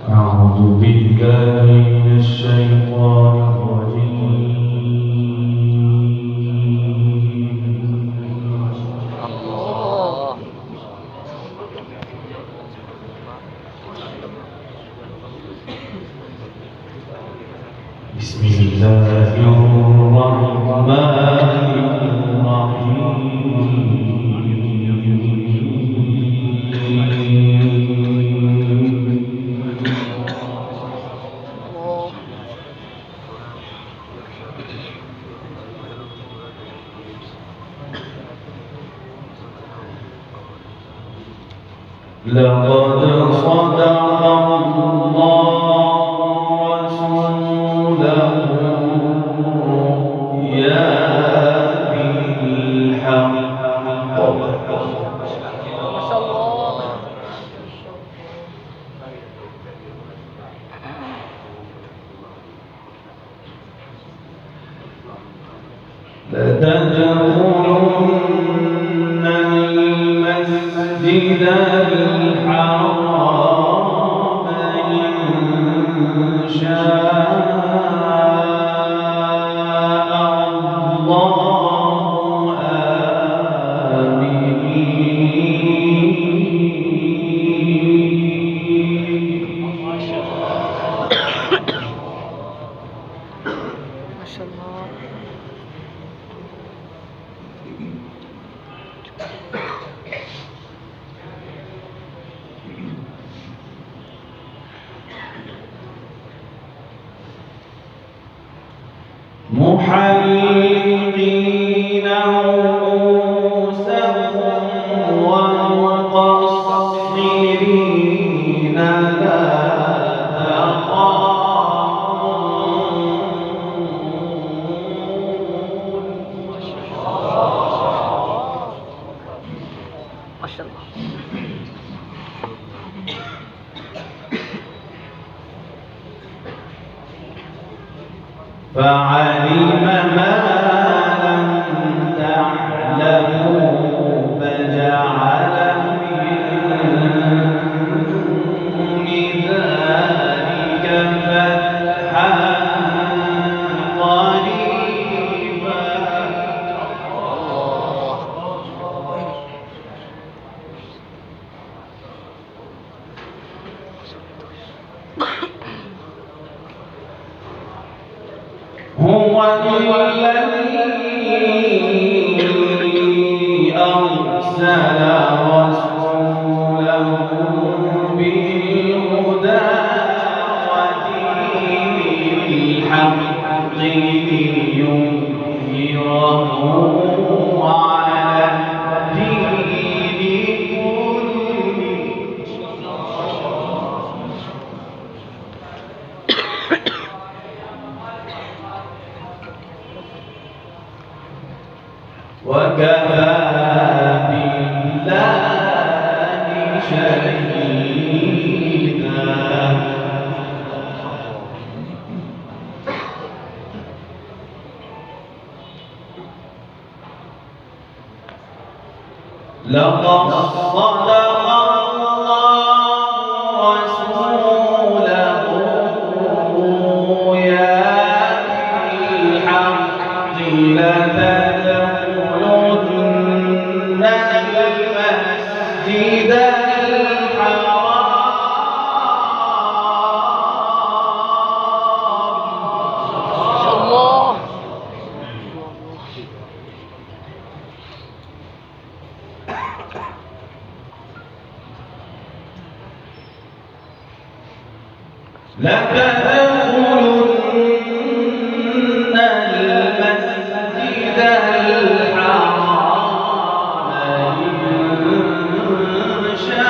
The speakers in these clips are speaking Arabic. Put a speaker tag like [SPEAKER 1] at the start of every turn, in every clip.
[SPEAKER 1] أعوذ بالله من الشيطان الرجيم.
[SPEAKER 2] الله.
[SPEAKER 1] بسم الله الرحمن لقد صدق الله رسوله الرؤيا بالحق
[SPEAKER 2] ما شاء الله.
[SPEAKER 1] لتدخلن المسجد الحرام إن شاء الله آمين.
[SPEAKER 2] ما شاء الله.
[SPEAKER 1] محلقين رؤوسهم ومقصرين لا
[SPEAKER 2] ما شاء الله.
[SPEAKER 1] فعلم ما لم تعلموا فجعل من ذلك فتحا قريبا. هو الذي أرسل رسوله بالهدى ودين الحق ليظهره على الدين كله. وكفى بالله شهيدا. لقد صدق الله رسوله الرؤيا بالحق لتدخلن المسجد
[SPEAKER 2] ما شاء الله.
[SPEAKER 1] لتدخلن المسجد الحرام إن شاء الله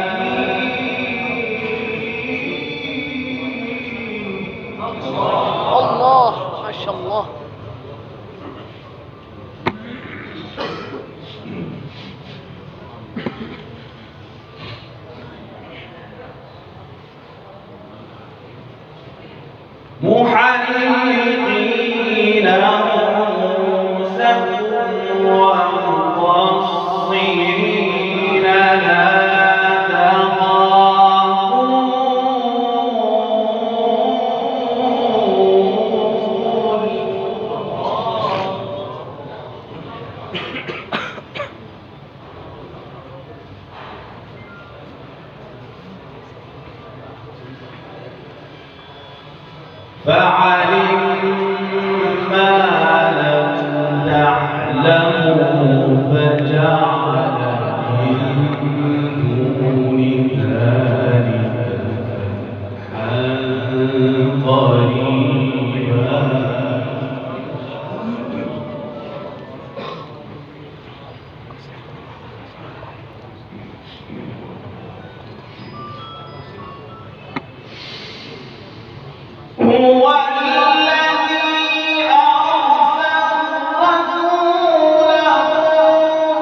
[SPEAKER 1] آمين.
[SPEAKER 2] الله. ما شاء الله.
[SPEAKER 1] محلقين وجعل من دون ذلك فتحا قريبا هو الذي أرسل رسوله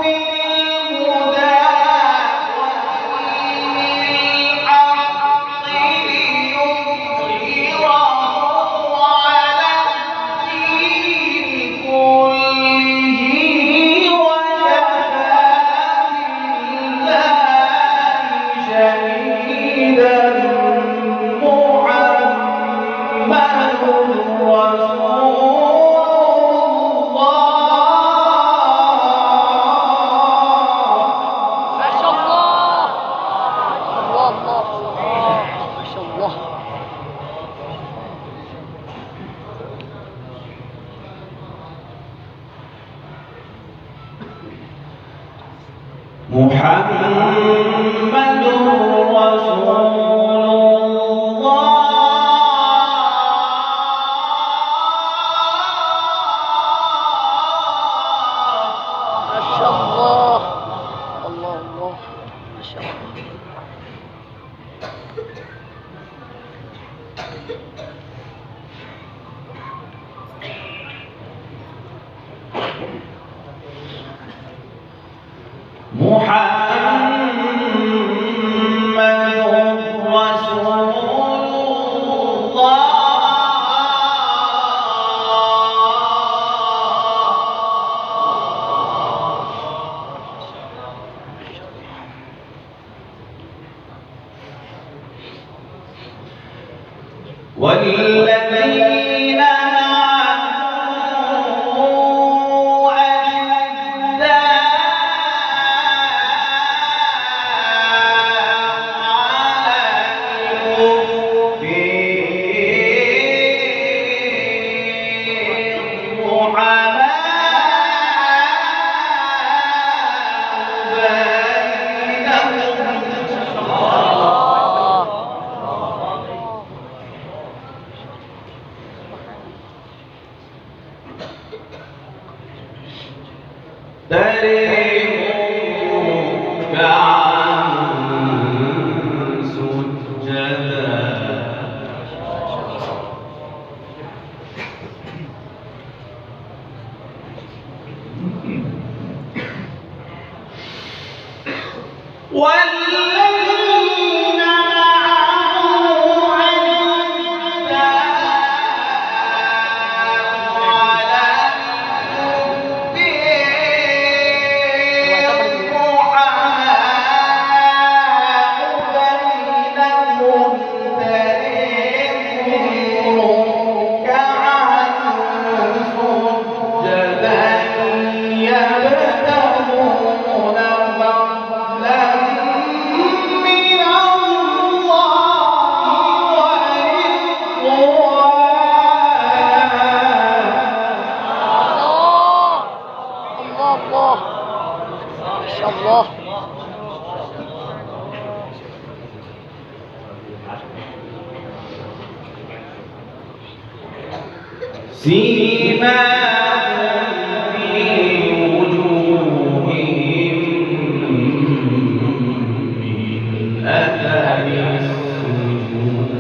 [SPEAKER 1] بالهدى ودين الحق ليظهره على الدين كله وكفى بالله شهيدا محمد رسول والذين معه أشداء على الكفار تريهم ركعا سجدا والذين معه
[SPEAKER 2] الله.
[SPEAKER 1] سيماهم في وجوههم من أثر السجود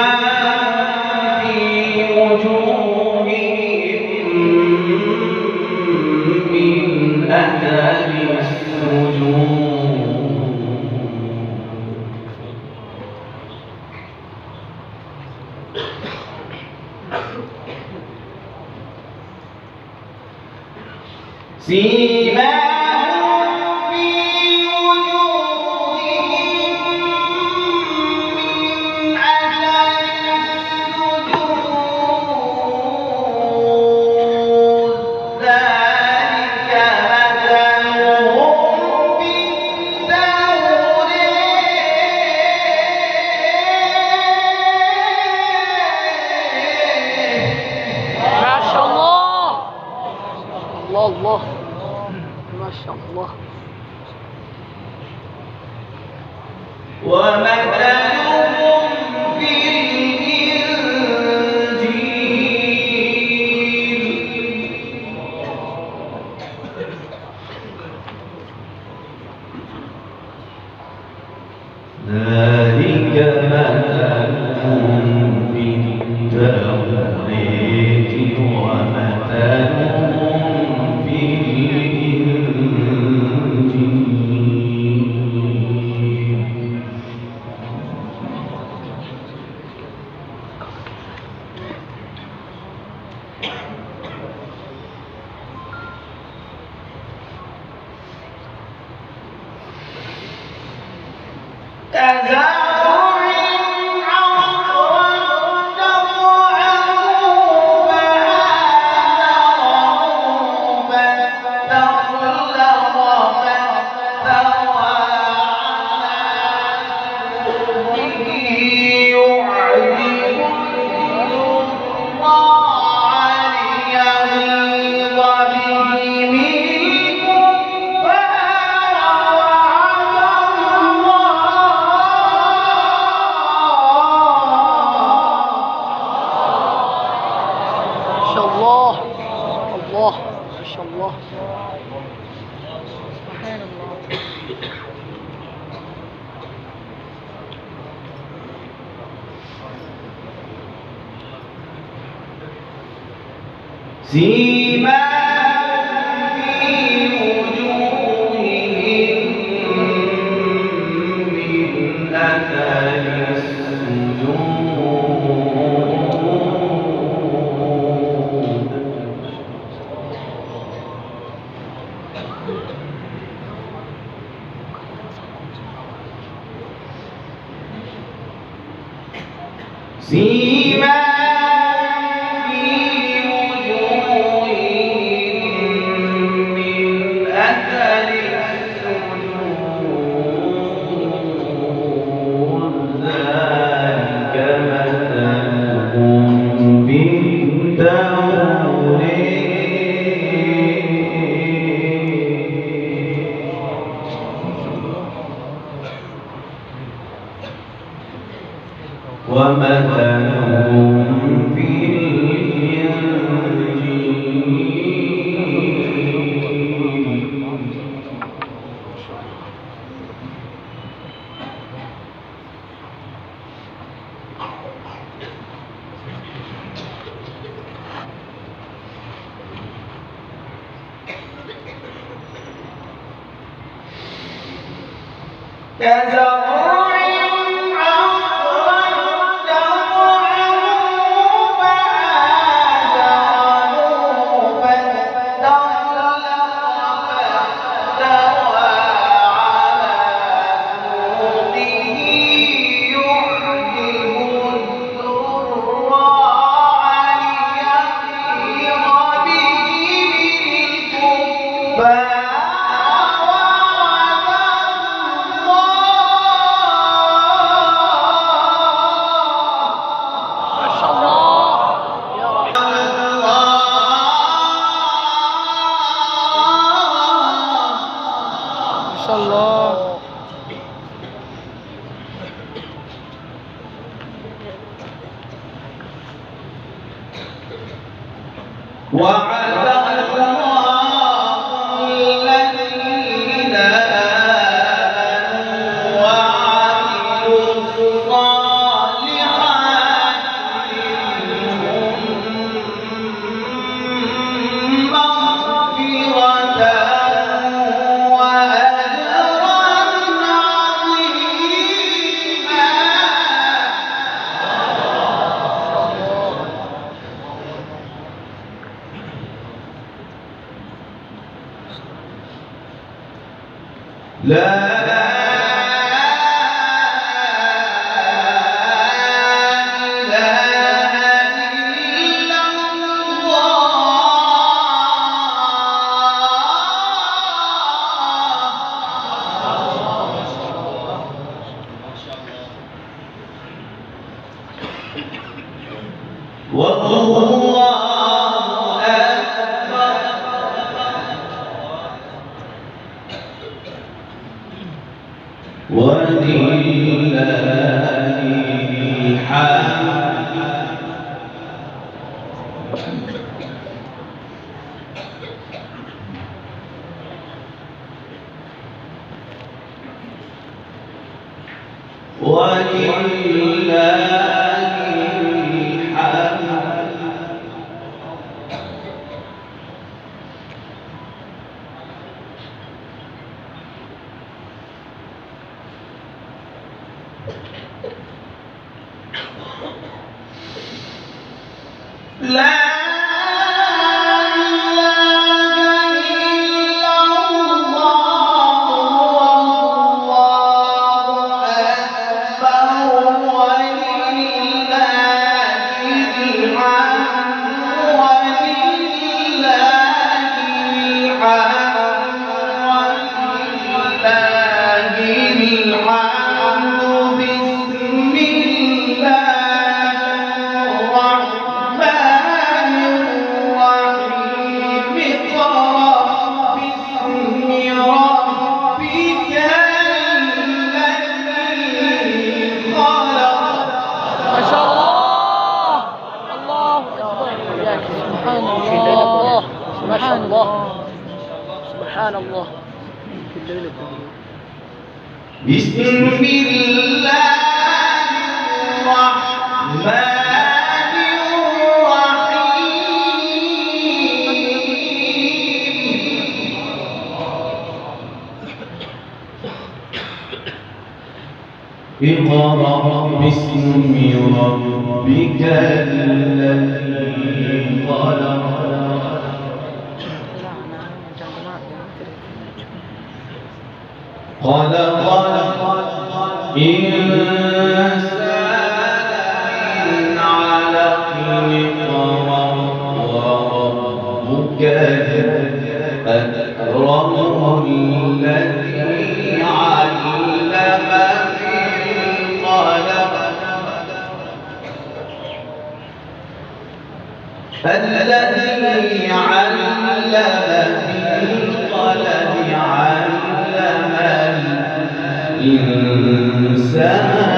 [SPEAKER 1] سيماهم في وجوههم من أثر السجود سيماهم في وجوههم من أثر السجود ذلك مثلهم
[SPEAKER 2] شاء الله. ما شاء الله.
[SPEAKER 1] ومثلهم في الإنجيل ذلك مثلهم في التوراة ومثلهم في الإنجيل
[SPEAKER 2] الله. ما شاء الله. سبحان الله.
[SPEAKER 1] سيماهم في وجوههم من أثر السجود سيماهم في وجوههم من أثر السجود ذلك مثلهم في التوراة ومثلهم في وعد الله الذين آمنوا وعملوا الصالحات منهم مغفرة وأجرا عظيما. لا والله أكبر.
[SPEAKER 2] سبحان الله.
[SPEAKER 1] بسم الله الرحمن الرحيم. اقرأ باسم ربك الذي خلق. خلق الإنسان من علق. اقرأ وربك الأكرم الذي علم بالقلم. الذي علم بالقلم علم الإنسان